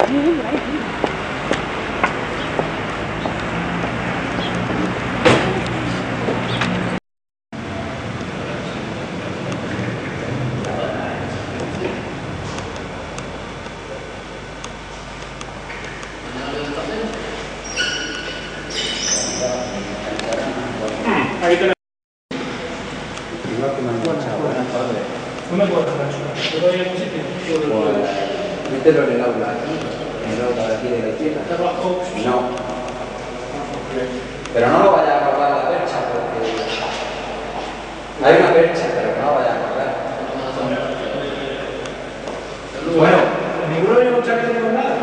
Ahí tenemos. Una cosa, ¿pero hay algún sitio? Mételo en el aula de aquí de la izquierda. ¿Trabajo? No. Pero no lo vaya a colgar la percha, porque hay una percha, pero que no lo vaya a colgar. Bueno, ninguno de los chaquetes con nada.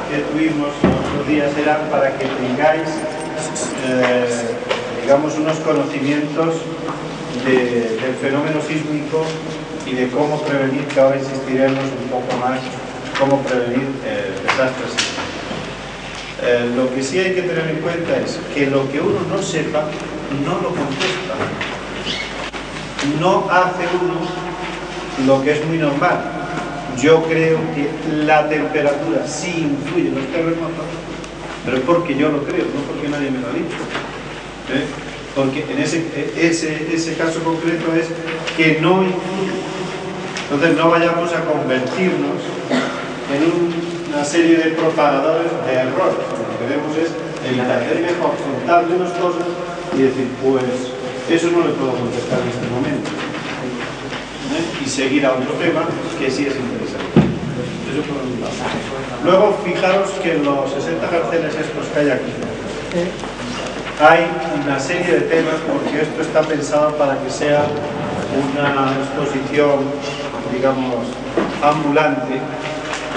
Que tuvimos otros días eran para que tengáis digamos unos conocimientos del fenómeno sísmico y de cómo prevenir, que ahora insistiremos un poco más, cómo prevenir desastres sísmicos. Lo que sí hay que tener en cuenta es que lo que uno no sepa no lo contesta, no hace uno lo que es muy normal. Yo creo que la temperatura sí influye en los terremotos, pero es porque yo lo creo, no porque nadie me lo ha dicho. Porque en ese caso concreto es que no influye. Entonces no vayamos a convertirnos en una serie de propagadores de errores. Lo que queremos es evitar. Es mejor contarle unas cosas y decir, pues eso no le puedo contestar en este momento. Y seguir a otro tema que sí es interesante. Eso por un lado. Luego, fijaros que en los 60 carteles estos que hay aquí hay una serie de temas, porque esto está pensado para que sea una exposición, digamos, ambulante.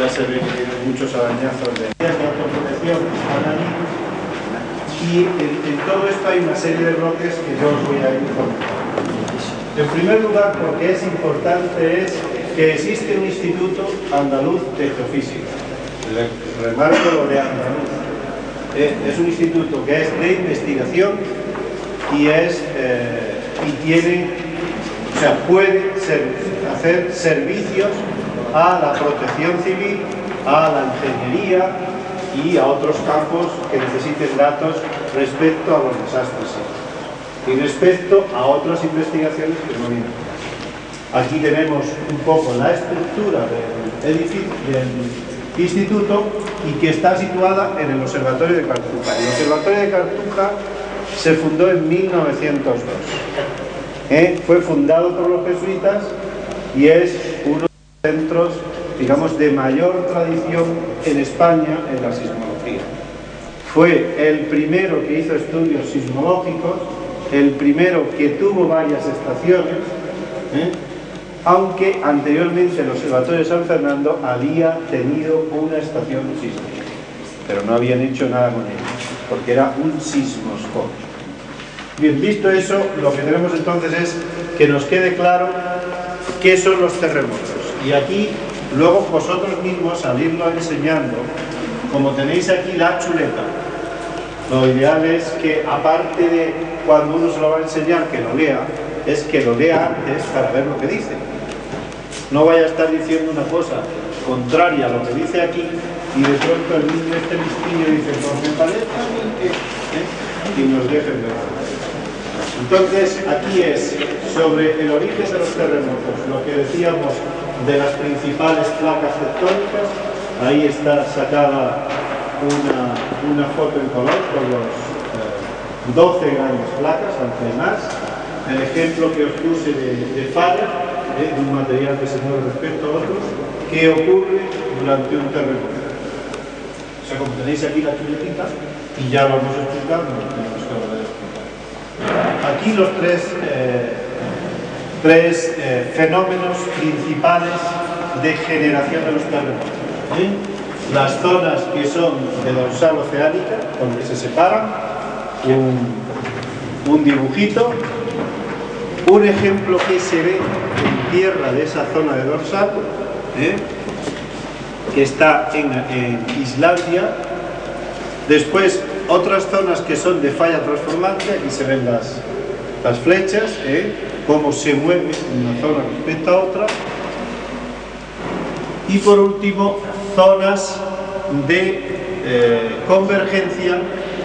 Ya se ve que tiene muchos arañazos de autoprotección. Y en todo esto hay una serie de bloques que yo os voy a ir comentando. En primer lugar, lo que es importante es que existe un Instituto Andaluz de Geofísica. Remarco lo de andaluz. Es un instituto que es de investigación y puede hacer servicios a la protección civil, a la ingeniería y a otros campos que necesiten datos respecto a los desastres sísmicos y respecto a otras investigaciones que no vienen. Aquí tenemos un poco la estructura del edificio, del instituto, y que está situada en el Observatorio de Cartuja. El Observatorio de Cartuja se fundó en 1902. Fue fundado por los jesuitas y es uno de los centros, digamos, de mayor tradición en España en la sismología. Fue el primero que hizo estudios sismológicos, el primero que tuvo varias estaciones, aunque anteriormente el Observatorio de San Fernando había tenido una estación sísmica, pero no habían hecho nada con ella, porque era un sismoscopio. Bien, visto eso, lo que tenemos entonces es que nos quede claro qué son los terremotos. Y aquí, luego vosotros mismos, al irlo enseñando, como tenéis aquí la chuleta, lo ideal es que, aparte de cuando uno se lo va a enseñar, que lo lea, es que lo lea antes para ver lo que dice. No vaya a estar diciendo una cosa contraria a lo que dice aquí y de pronto el niño listillo dice, pues me parece a mí que... y nos dejen ver. Entonces, aquí es sobre el origen de los terremotos, lo que decíamos de las principales placas tectónicas. Ahí está sacada una foto en color con los 12 grandes placas, aunque hay más. El ejemplo que os puse de falla, de un material que se mueve respecto a otros, que ocurre durante un terremoto. O sea, como tenéis aquí la chuletita, y ya lo hemos explicado, no tenemos que volver a explicar. Aquí los tres fenómenos principales de generación de los terremotos. Las zonas que son de dorsal oceánica, donde se separan, un dibujito, un ejemplo que se ve en tierra de esa zona de dorsal, que está en Islandia. Después otras zonas que son de falla transformante, aquí se ven las flechas, cómo se mueve una zona respecto a otra. Y por último, zonas de convergencia,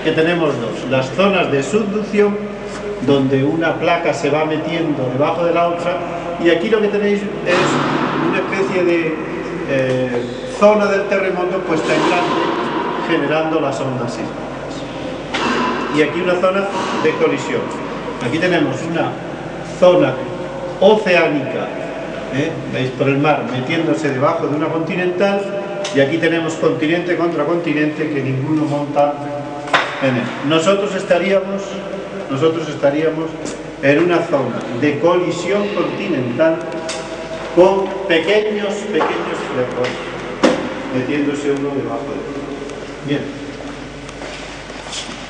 que tenemos dos: las zonas de subducción, donde una placa se va metiendo debajo de la otra, y aquí lo que tenéis es una especie de zona del terremoto puesta en grande, generando las ondas sísmicas. Y aquí una zona de colisión. Aquí tenemos una zona oceánica, veis, por el mar metiéndose debajo de una continental, y aquí tenemos continente contra continente que ninguno monta en él. Nosotros estaríamos en una zona de colisión continental con pequeños flecos metiéndose uno debajo de otro. Bien.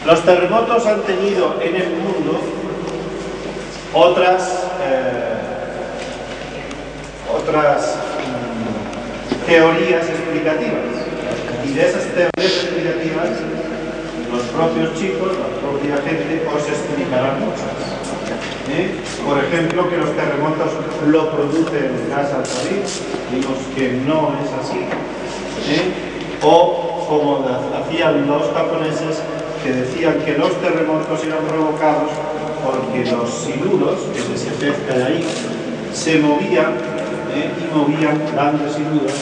Los terremotos han tenido en el mundo otras teorías explicativas, y de esas teorías explicativas los propios chicos, la propia gente, os explicarán muchas. Por ejemplo, que los terremotos lo produce el gas alcalí, vimos que no es así. O como hacían los japoneses, que decían que los terremotos eran provocados porque los siluros, que es ese pez que hay ahí, se movían y movían grandes siluros,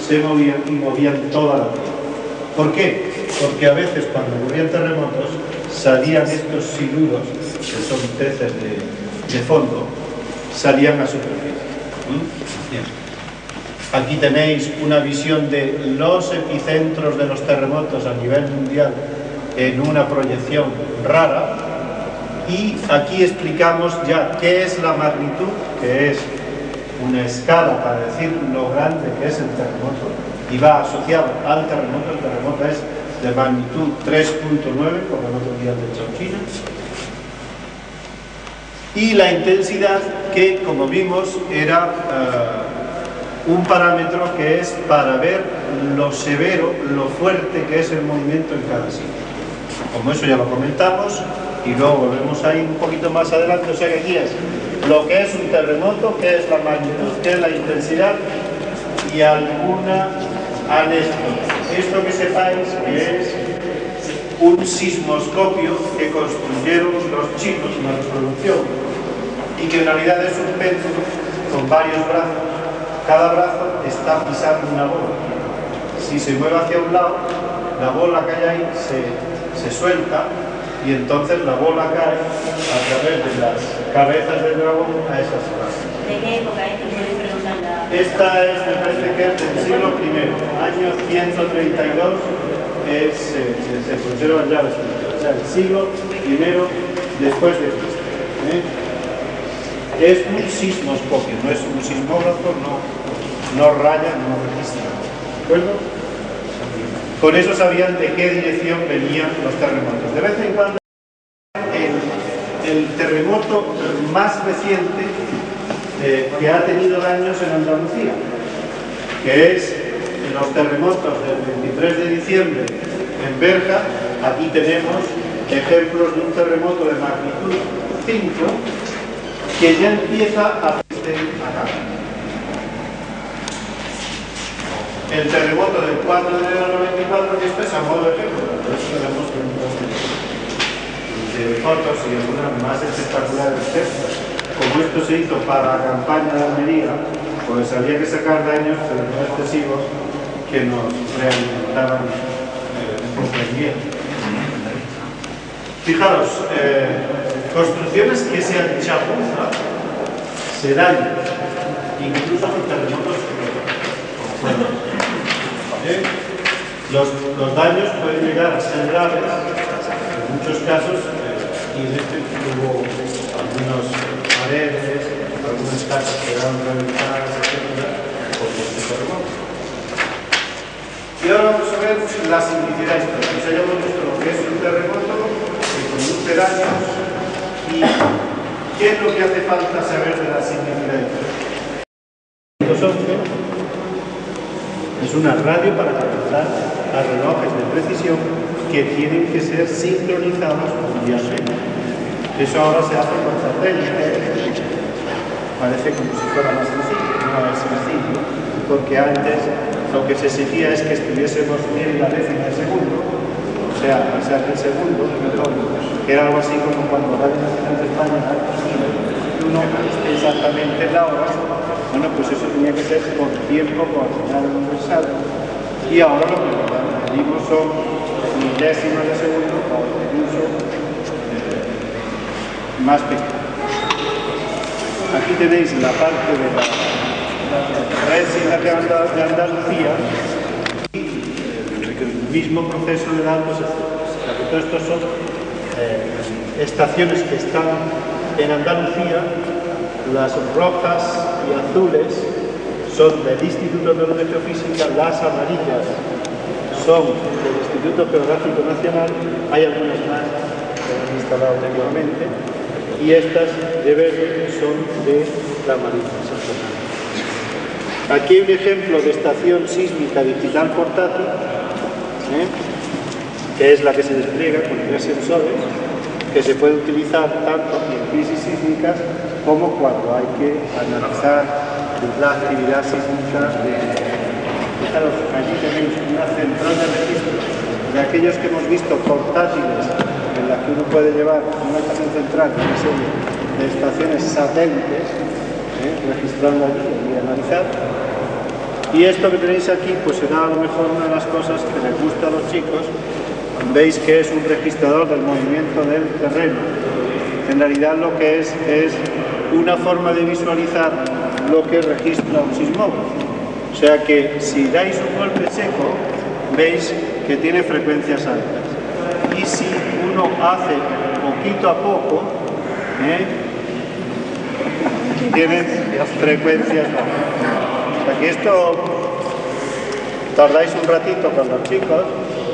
se movían y movían toda la tierra. ¿Por qué? Porque a veces cuando ocurrían terremotos salían estos siluros, que son peces de fondo, salían a superficie. Bien. Aquí tenéis una visión de los epicentros de los terremotos a nivel mundial en una proyección rara, y aquí explicamos ya qué es la magnitud, que es una escala para decir lo grande que es el terremoto, y va asociado al terremoto. El terremoto es de magnitud 3.9, como el otro día de Chongqing, y la intensidad, que como vimos era un parámetro que es para ver lo severo, lo fuerte que es el movimiento en cada sitio. Como eso ya lo comentamos, y luego volvemos ahí un poquito más adelante. O sea que aquí es lo que es un terremoto, qué es la magnitud, qué es la intensidad, y alguna anécdota. Esto que sepáis que es un sismoscopio que construyeron los chinos, una reproducción, y que en realidad es un péndulo con varios brazos. Cada brazo está pisando una bola. Si se mueve hacia un lado, la bola que hay ahí se suelta y entonces la bola cae a través de las cabezas del dragón a esas casas. ¿De qué época es? ¿Te puedes preguntar? Esta es, me parece que es del siglo I, año 132, se conservan llaves, o sea, el siglo I después de Cristo. Es un sismoscopio, no es un sismógrafo, no raya, no registra. ¿De acuerdo? Con eso sabían de qué dirección venían los terremotos. De vez en cuando, el terremoto más reciente que ha tenido daños en Andalucía, que es los terremotos del 23 de diciembre en Berga. Aquí tenemos ejemplos de un terremoto de magnitud 5 que ya empieza a acá. El terremoto del 4 de enero del 94, que esto es a modo de ejemplo, por eso tenemos de fotos y algunas más espectaculares textos. Como esto se hizo para la campaña de Almería, pues había que sacar daños, pero no excesivos, que nos realimentaban un poco el miedo. Fijaros, construcciones que sean chapuzas se dañan, incluso con terremotos. Los daños pueden llegar a ser graves, en muchos casos, y en este hubo algunas paredes, algunas casas quedaron reventadas, etc., por este terremoto. Y ahora vamos a ver la simplicidad histórica. Ya hemos visto lo que es un terremoto, que produce daños, y qué es lo que hace falta saber de la simplicidad histórica. Es una radio para controlar a relojes de precisión que tienen que ser sincronizados mundialmente. Eso ahora se hace con satélite. Parece como si fuera más sencillo. No es sencillo, porque antes lo que se exigía es que estuviésemos en la décima de segundo, o sea que el segundo, que era algo así como cuando Radio Nacional de España uno esté exactamente en la hora. Bueno, pues eso tenía que ser por tiempo coordinado universal. Y ahora lo que pedimos son milésimas de segundo o incluso más pequeños. Aquí tenéis la parte de la red de Andalucía y el mismo proceso de datos. Todos estos son estaciones que están en Andalucía. Las rojas y azules son del Instituto de Geofísica, las amarillas son del Instituto Geográfico Nacional, hay algunas más que han instalado anteriormente, y estas de verde son de la Marina Nacional. Aquí hay un ejemplo de estación sísmica digital portátil, que es la que se despliega con 3 sensores, que se puede utilizar tanto en crisis sísmicas como cuando hay que analizar la actividad sísmica. Fijaros, allí tenéis una central de registro de aquellos que hemos visto portátiles, en la que uno puede llevar una estación central, una serie de estaciones satélites, registrando allí y analizar. Y esto que tenéis aquí, pues será a lo mejor una de las cosas que les gusta a los chicos. Veis que es un registrador del movimiento del terreno. En realidad lo que es una forma de visualizar lo que registra un sismógrafo. O sea que si dais un golpe seco, veis que tiene frecuencias altas. Y si uno hace poquito a poco, tiene frecuencias bajas. O sea que esto tardáis un ratito con los chicos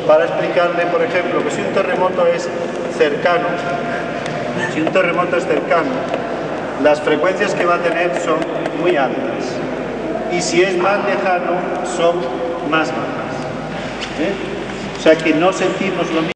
para explicarle, por ejemplo, que si un terremoto es cercano, las frecuencias que va a tener son muy altas, y si es más lejano son más bajas. O sea que no sentimos lo mismo.